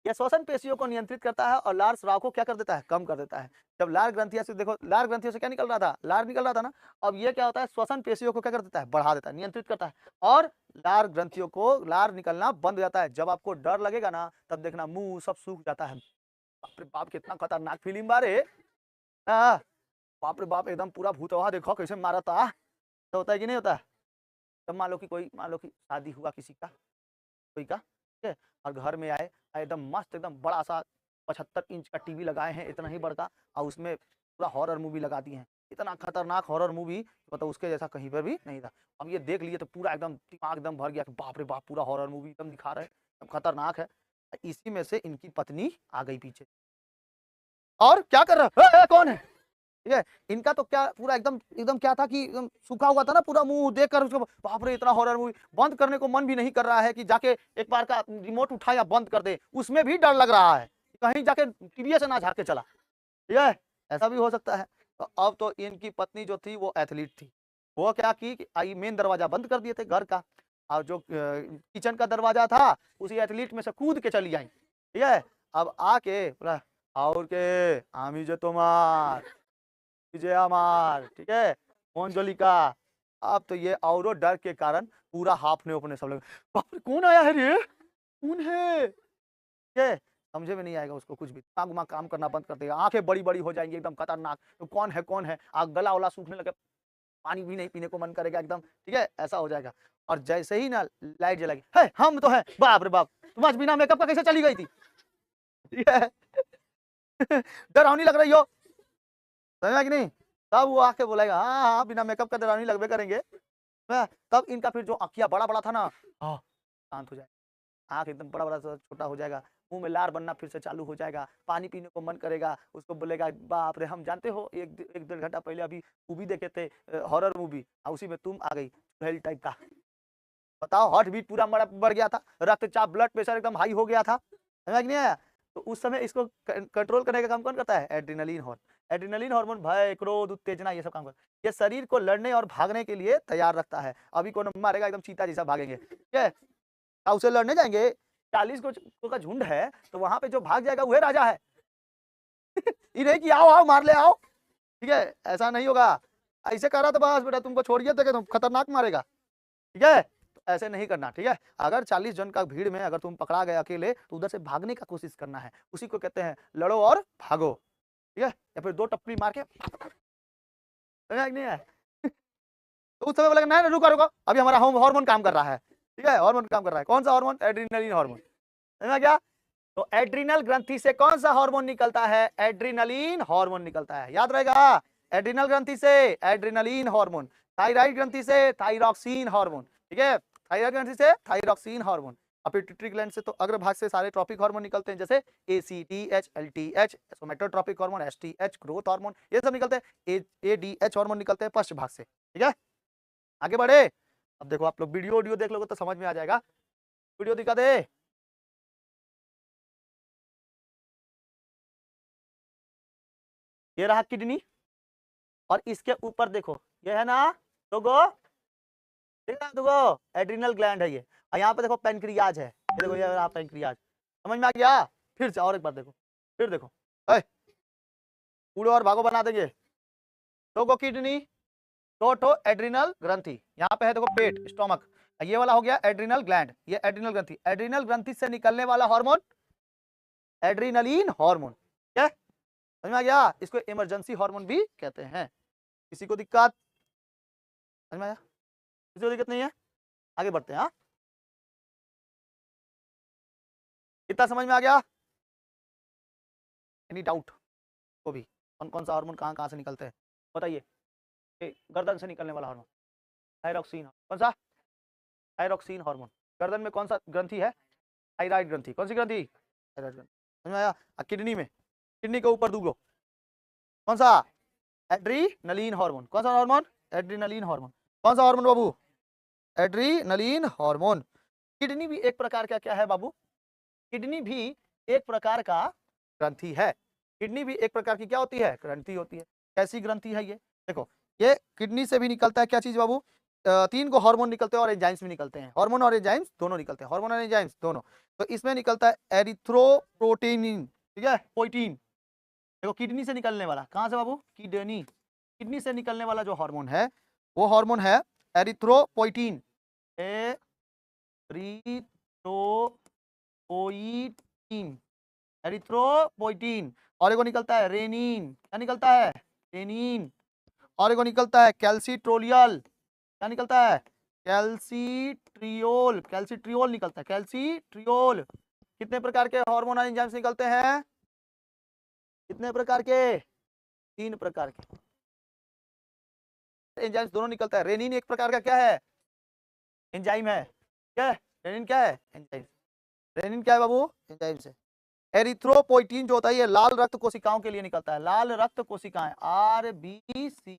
यह श्वसन पेशियों को नियंत्रित करता है और लार स्राव को क्या कर देता है? कम कर देता है। जब लार ग्रंथियां से, देखो लार ग्रंथियों से क्या निकल रहा था? लार निकल रहा था ना। अब ये क्या होता है? श्वसन पेशियों को क्या कर देता है? बढ़ा देता है, नियंत्रित करता है, और लार ग्रंथियों को लार निकलना बंद हो जाता है। जब आपको डर लगेगा ना, तब देखना मुंह सब सूख जाता है। बाप रे बाप, कितना खतरनाक फीलिंग बारे। हाँ, बाप रे बाप, एकदम पूरा भूतवा देखो कैसे मारा था। तो होता है कि नहीं होता है? तब मान लो कि शादी हुआ किसी का, कोई का, ठीक है, और घर में आए, एकदम मस्त, एकदम बड़ा सा 75 इंच का टीवी लगाए हैं, इतना ही बड़का, और उसमें पूरा हॉरर मूवी लगा दी है। इतना खतरनाक हॉरर मूवी, मतलब उसके जैसा कहीं पर भी नहीं था। अब ये देख लिए तो पूरा एकदम दिमाग एकदम भर गया कि बाप रे बाप, पूरा हॉरर मूवी एकदम दिखा रहे हैं, एकदम खतरनाक है। इसी में से इनकी पत्नी आ गई पीछे, और क्या कर रहा है? कौन है? ठीक है, इनका तो क्या पूरा एकदम एकदम क्या था कि एकदम सूखा हुआ था ना पूरा मुंह, देखकर उसको बाप रे, इतना हॉरर मूवी बंद करने को मन भी नहीं कर रहा है कि जाके एक बार का रिमोट उठा या बंद कर दे। उसमें भी डर लग रहा है कहीं जाके टीवी से ना झाड़ के चला, ठीक है, ऐसा भी हो सकता है। तो अब तो इनकी पत्नी जो थी वो एथलीट थी, वो क्या की कि आई मेन दरवाजा बंद कर दिए थे घर का, और जो किचन का दरवाजा था उसी एथलीट में से कूद के चली आई, ठीक है। अब आके बोला और के आमी जो तुम्हार विजय अमार, ठीक है, मंजलिका। अब तो ये औरों डर के कारण पूरा हाफने उपने सब लोग, बाप रे कौन आया है रे, कौन है, ठीक है। समझे में नहीं आएगा उसको कुछ भी, दिमाग उमाग काम करना बंद कर देगा, आंखें बड़ी बड़ी हो जाएंगी एकदम खतरनाक, तो कौन है कौन है, गला वला सूखने लगे, पानी भी नहीं पीने को मन करेगा एकदम, ठीक है, ऐसा हो जाएगा। और जैसे ही ना लाइट जलेगी, है हम तो है, बाप रे बाप, तुम आज बिना मेकअप का कैसे चली गई थी, ठीक है। डरावनी लग रही हो, समझा कि नहीं। तब वो आके बोलेगा हाँ हाँ बिना मेकअप का डरावनी लगभग करेंगे। तब इनका फिर जो आँखिया बड़ा बड़ा था ना, हाँ शांत हो जाएगा, आँख एकदम बड़ा बड़ा छोटा हो जाएगा, मुंह में लार बनना फिर से चालू हो जाएगा, पानी पीने को मन करेगा, उसको बोलेगा बाप रे, हम जानते हो एक डेढ़ घंटा पहले अभी मूवी देखे थे, हॉरर मूवी, उसी में तुम आ गई चुड़ैल टाइप का। बताओ, हार्ट बीट पूरा बढ़ गया था, रक्तचाप ब्लड प्रेशर एकदम हाई हो गया था, समझ नहीं आया। तो उस समय इसको कंट्रोल करने का काम कौन करता है, एड्रेनलिन हार्मोन। एड्रेनलिन हार्मोन भय क्रोध उत्तेजना ये सब काम करता है, ये शरीर को लड़ने और भागने के लिए तैयार रखता है। अभी कौन मारेगा, एकदम चीता जैसा भागेंगे, ठीक है, उसे लड़ने जाएंगे, 40 को का झुंड है, तो वहां पे जो भाग जाएगा वह राजा है। ये नहीं कि आओ आओ मार ले आओ, ठीक है, ऐसा नहीं होगा। ऐसे कर रहा था बस बेटा तुमको छोड़िए तो तुम खतरनाक मारेगा, ठीक है, तो ऐसे नहीं करना, ठीक है। अगर 40 जन का भीड़ में अगर तुम पकड़ा गए अकेले, तो उधर से भागने का कोशिश करना है, उसी को कहते हैं लड़ो और भागो, ठीक है, या फिर 2 टप्पी मार के नहीं है। तो उस समय बोलेगा नहीं रुको रुको, अभी हमारा हार्मोन काम कर रहा है, ठीक है, हार्मोन काम कर रहा है, कौन सा हार्मोन, एड्रेनलिन हार्मोन, समझा क्या। तो एड्रिनल ग्रंथि से कौन सा हार्मोन निकलता है, एड्रेनलिन हार्मोन निकलता है, याद रहेगा। एड्रिनल ग्रंथि से एड्रेनलिन हार्मोन, थायराइड ग्रंथि से थायरॉक्सिन हार्मोन, ठीक है, थायराइड ग्रंथि से थायरॉक्सिन हार्मोन। और पिट्यूटरी ग्लैंड से तो अग्रभाग से सारे ट्रॉपिक हार्मोन निकलते हैं, जैसे ACTH, LTH, somatotropic hormone, STH, growth hormone, ये सब निकलते हैं। ADH हार्मोन निकलते हैं पश्च भाग से, ठीक है। आगे बढ़े, अब देखो आप लोग वीडियो देख लोगे तो समझ में आ जाएगा, वीडियो दिखा दे। ये रहा किडनी, और इसके ऊपर देखो ये है ना दोगो, ठीक है, दोगो एड्रिनल ग्लैंड है ये, और यहाँ पे देखो पेनक्रियाज है, ये देखो ये रहा पेनक्रियाज, समझ में आ गया। फिर से और एक बार देखो, फिर देखो, उड़ो और भागो बना देंगे। दोगो किडनी, 2 ठो एड्रिनल ग्रंथि, यहाँ पे है देखो पेट स्टोमक, ये वाला हो गया एड्रिनल ग्लैंड, ये एड्रिनल ग्रंथि, एड्रिनल ग्रंथि से निकलने वाला हार्मोन एड्रेनलिन हार्मोन, क्या समझ में आ गया। इसको इमरजेंसी हार्मोन भी कहते हैं। किसी को दिक्कत समझ में आया, किसी को दिक्कत नहीं है, आगे बढ़ते हैं। हाँ कितना समझ में आ गया, एनी डाउट को भी, कौन कौन सा हार्मोन कहाँ कहाँ से निकलते हैं बताइए। गर्दन से निकलने वाला हार्मोन थायरॉक्सिन, कौन सा, थायरॉक्सिन हार्मोन। गर्दन में कौन सा ग्रंथि है, थायराइड ग्रंथि, कौन सी ग्रंथि, थायराइड ग्रंथि, समझ में आया। किडनी में, किडनी के ऊपर दूगो, कौन सा, एड्रेनलिन हार्मोन, कौन सा हार्मोन, एड्रेनलिन हार्मोन, कौन सा हार्मोन बाबू, एड्रेनलिन हार्मोन। किडनी भी एक प्रकार का क्या है बाबू, किडनी भी एक प्रकार का ग्रंथि है, किडनी भी एक प्रकार की क्या होती है, ग्रंथि होती है। कैसी ग्रंथि है ये, देखो ये किडनी से भी निकलता है क्या चीज बाबू, 3 को हार्मोन निकलते हैं और एंजाइम्स भी निकलते हैं, हार्मोन और एंजाइम्स दोनों निकलते हैं, हार्मोन और एंजाइम्स दोनों। तो इसमें निकलता है एरिथ्रोपोइटिन, ठीक है, पोइटिन, देखो किडनी से निकलने वाला, कहां से बाबू, किडनी, किडनी से निकलने वाला जो हार्मोन है वो हार्मोन है एरिथ्रोपोइटिन, एरिथ्रोपोइटिन, एरिथ्रोपोइटिन। और एगो निकलता है रेनिन, क्या निकलता है, रेनिन। और एगो निकलता है कैल्सिट्रोलियल, क्या निकलता है, कैल्सिट्रियोल, कैल्सिट्रियोल निकलता है, कैल्सिट्रियोल। कितने प्रकार के हार्मोन और एंजाइम्स निकलते हैं, कितने प्रकार के, 3 प्रकार के एंजाइम्स दोनों निकलता है। रेनिन एक प्रकार का क्या है, एंजाइम है, क्या है रेनिन, क्या है एंजाइम, रेनिन क्या है बाबू, एंजाइम से। एरिथ्रोपोइटिन जो होता है ये लाल रक्त कोशिकाओं के लिए निकलता है, लाल रक्त कोशिकाएं RBC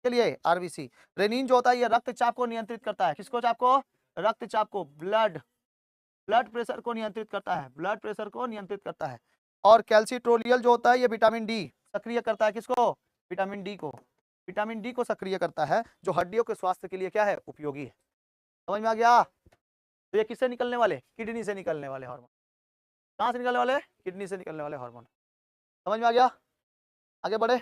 के लिए, RBC। रेनिन जो होता है ये रक्तचाप को नियंत्रित करता है, किसको चाप को, रक्तचाप को, ब्लड प्रेशर को नियंत्रित करता है, ब्लड प्रेशर को नियंत्रित करता है। और कैल्सिट्रोलियल जो होता है ये विटामिन डी सक्रिय करता है, किसको, विटामिन डी को, विटामिन डी को सक्रिय करता है जो हड्डियों के स्वास्थ्य के लिए क्या है, उपयोगी है। समझ में आ गया? तो ये किससे निकलने वाले, किडनी से निकलने वाले हार्मोन। कहाँ से निकलने वाले, किडनी से निकलने वाले हार्मोन। समझ में आ गया? आगे बढ़े।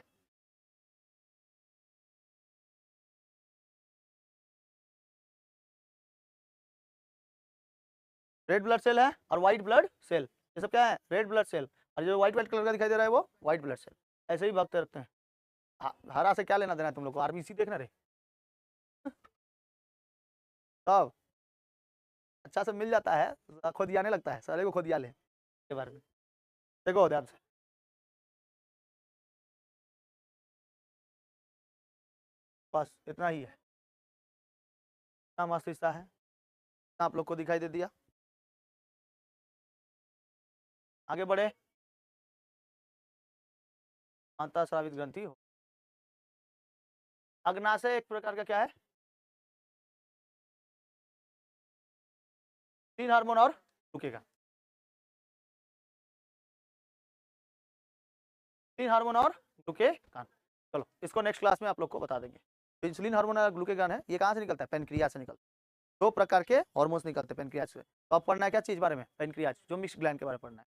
रेड ब्लड सेल है और व्हाइट ब्लड सेल, ये सब क्या है, रेड ब्लड सेल। और जो व्हाइट व्हाइट कलर का दिखाई दे रहा है वो व्हाइट ब्लड सेल। ऐसे ही भागते रहते हैं। हरा से क्या लेना देना है तुम लोग को, आरबीसी देखना रे। तब अच्छा से मिल जाता है, खोदियाने लगता है, सारे को खोदिया ले के बारे में। देखो ध्यान से, बस इतना ही है। इतना मस्त हिस्सा है, आप लोग को दिखाई दे दिया। आगे बढ़े। अंतःस्रावित ग्रंथि हो, अग्नाशय एक प्रकार का क्या है, 3 हार्मोन और रुकेगा, 3 हार्मोन और ग्लूकेगान। चलो इसको नेक्स्ट क्लास में आप लोग को बता देंगे। तो इंसुलिन हार्मोन और ग्लूकेगान है, ये कहाँ से निकलता है, पेनक्रियाज से निकलता है। 2 प्रकार के हार्मोन्स निकलते हैं पेनक्रियाज से। तो अब पढ़ना है क्या चीज बारे में, पेनक्रियाज, जो मिक्स ग्लैंड के बारे में पढ़ना है।